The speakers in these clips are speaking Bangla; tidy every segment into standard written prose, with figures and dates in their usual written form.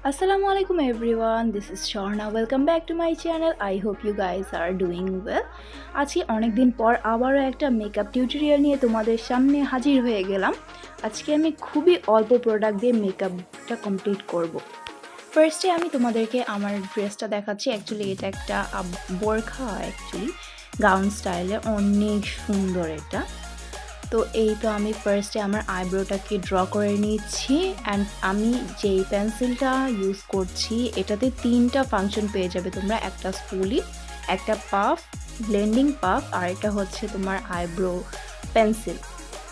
Assalamualaikum everyone, this is Shorna. Welcome back to my channel. I hope you guys are doing well. আজকে অনেক দিন পর আবারও একটা মেকআপ টিউটোরিয়াল নিয়ে তোমাদের সামনে হাজির হয়ে গেলাম। আজকে আমি খুবই অল্প প্রোডাক্ট দিয়ে মেকআপটা কমপ্লিট করব। ফার্স্টে আমি তোমাদেরকে আমার ড্রেসটা দেখাচ্ছি। অ্যাকচুয়ালি এটা একটা বোরখা, অ্যাকচুয়ালি গাউন স্টাইলে, অনেক সুন্দর এটা। তো এই তো আমি ফার্স্টে আমার আইব্রোটাকে ড্র করে নিচ্ছি। অ্যান্ড আমি যেই পেন্সিলটা ইউজ করছি এটাতে 3টা ফাংশন পেয়ে যাবে তোমরা, একটা স্পুলি, একটা পাফ, ব্লেন্ডিং পাফ, আর এটা হচ্ছে তোমার আইব্রো পেন্সিল।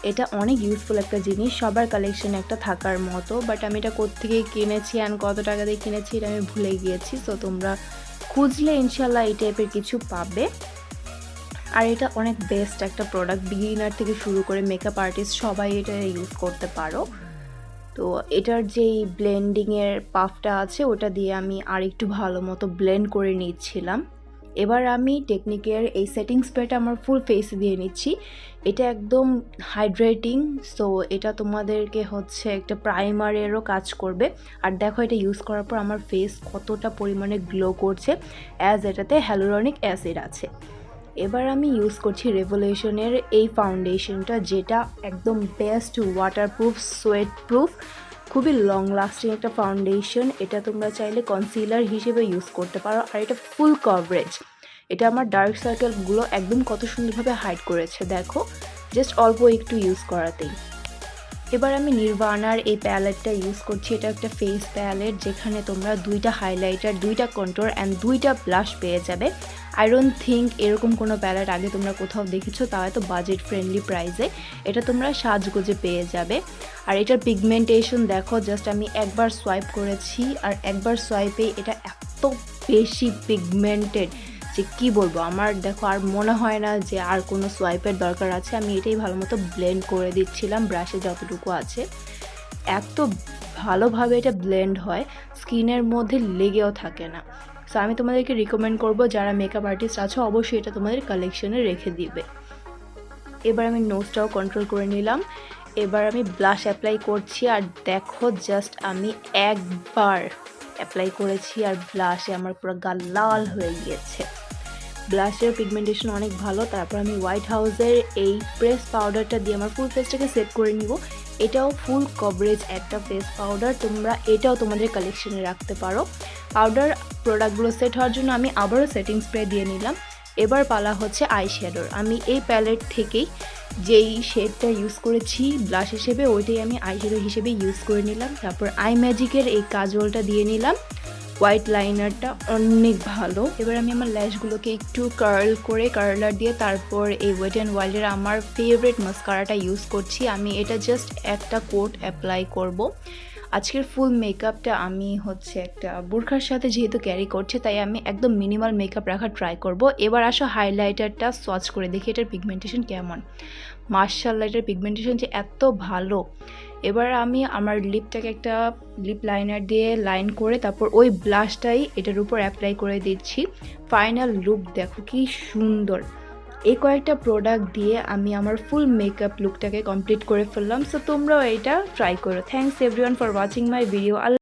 এটা অনেক ইউজফুল একটা জিনিস, সবার কালেকশনে একটা থাকার মতো। বাট আমি এটা কোত্থেকে কিনেছি অ্যান্ড কত টাকা দিয়ে কিনেছি এটা আমি ভুলে গিয়েছি। তো তোমরা খুঁজলে ইনশাল্লাহ এই টাইপের কিছু পাবে। আর এটা অনেক বেস্ট একটা প্রোডাক্ট, বিগিনার থেকে শুরু করে মেকআপ আর্টিস্ট সবাই এটা ইউজ করতে পারো। তো এটার যেই ব্লেন্ডিংয়ের পাফটা আছে ওটা দিয়ে আমি আর একটু ভালো মতো ব্লেন্ড করে নিচ্ছিলাম। এবার আমি টেকনিকের এই সেটিং স্প্রেটা আমার ফুল ফেসে দিয়ে নিচ্ছি। এটা একদম হাইড্রেটিং, সো এটা তোমাদেরকে হচ্ছে একটা প্রাইমারেরও কাজ করবে। আর দেখো এটা ইউজ করার পর আমার ফেস কতটা পরিমাণে গ্লো করছে, অ্যাজ এটাতে হ্যালুরনিক অ্যাসিড আছে। এবার আমি ইউজ করছি রেভলিউশনের এই ফাউন্ডেশনটা, যেটা একদম বেস্ট ওয়াটারপ্রুফ, সোয়েট প্রুফ, খুবই লং লাস্টিং একটা ফাউন্ডেশন। এটা তোমরা চাইলে কনসিলার হিসেবে ইউজ করতে পারো। আর এটা ফুল কভারেজ, এটা আমার ডার্ক সার্কেলগুলো একদম কত সুন্দরভাবে হাইড করেছে দেখো, জাস্ট অল্প একটু ইউজ করাতেই। এবার আমি নির্ভানার এই প্যালেটটা ইউজ করছি। এটা একটা ফেস প্যালেট যেখানে তোমরা 2টা হাইলাইটার, 2টা কন্ট্রোর অ্যান্ড 2টা ব্লাশ পেয়ে যাবে। আই ডোন্ট থিঙ্ক এরকম কোনো প্যালেট আগে তোমরা কোথাও দেখেছো, তাও এত বাজেট ফ্রেন্ডলি প্রাইসে। এটা তোমরা সাজগোজে পেয়ে যাবে। আর এটার পিগমেন্টেশন দেখো, জাস্ট আমি একবার সোয়াইপ করেছি আর একবার সোয়াইপেই এটা এত বেশি পিগমেন্টেড যে কী বলবো। আমার দেখো আর মনে হয় না যে আর কোনো সোয়াইপের দরকার আছে। আমি এটাই ভালো মতো ব্লেন্ড করে দিচ্ছিলাম ব্রাশে যতটুকু আছে। এত ভালোভাবে এটা ব্লেন্ড হয়, স্কিনের মধ্যে লেগেও থাকে না। সো আমি তোমাদেরকে রিকমেন্ড করব, যারা মেকআপ আর্টিস্ট আছো অবশ্যই এটা তোমাদের কালেকশনে রেখে দিবে। এবার আমি নোজটাও কন্ট্রোল করে নিলাম। এবার আমি ব্লাশ অ্যাপ্লাই করছি। আর দেখো জাস্ট আমি একবার অ্যাপ্লাই করেছি আর ব্লাশে আমার পুরো গাল লাল হয়ে গিয়েছে। ব্লাশের পিগমেন্টেশন অনেক ভালো। তারপর আমি হোয়াইট হাউসের এই প্রেস পাউডারটা দিয়ে আমার ফুল ফেসটাকে সেট করে নিব। এটাও ফুল কভারেজ একটা ফেস পাউডার, তোমরা এটাও তোমাদের কালেকশনে রাখতে পারো। পাউডার প্রোডাক্টগুলো সেট হওয়ার জন্য আমি আবারও সেটিং স্প্রে দিয়ে নিলাম। এবার পালা হচ্ছে আই শ্যাডোর। আমি এই প্যালেট থেকেই যেই শেডটা ইউজ করেছি ব্লাশ হিসেবে ওইটাই আমি আই শ্যাডো হিসেবে ইউজ করে নিলাম। তারপর আই ম্যাজিকের এই কাজলটা দিয়ে নিলাম। হোয়াইট লাইনারটা অনেক ভালো। এবার আমি আমার ল্যাশগুলোকে একটু কার্ল করে কার্লার দিয়ে তারপর এই ওয়েট অ্যান্ড ওয়াইল্ডের আমার ফেভারিট মাস্কারাটা ইউজ করছি। আমি এটা জাস্ট একটা কোট অ্যাপ্লাই করব। আজকের ফুল মেকআপটা আমি হচ্ছে একটা বোরখার সাথে যেহেতু ক্যারি করছে, তাই আমি একদম মিনিমাল মেকআপ রাখার ট্রাই করব। এবার আসো হাইলাইটারটা সোয়াচ করে দেখি এটার পিগমেন্টেশন কেমন। মাশাআল্লাহ, এটার পিগমেন্টেশন যে এত ভালো। এবার আমি আমার লিপটাকে একটা লিপ লাইনার দিয়ে লাইন করে তারপর ওই ব্লাশটাই এটার উপর অ্যাপ্লাই করে দিচ্ছি। ফাইনাল লুক দেখো কি সুন্দর। এই কয়েকটা প্রোডাক্ট দিয়ে আমি আমার ফুল মেকআপ লুকটাকে কমপ্লিট করে ফেললাম। সো তোমরাও এটা ট্রাই করো। Thanks everyone for watching my video.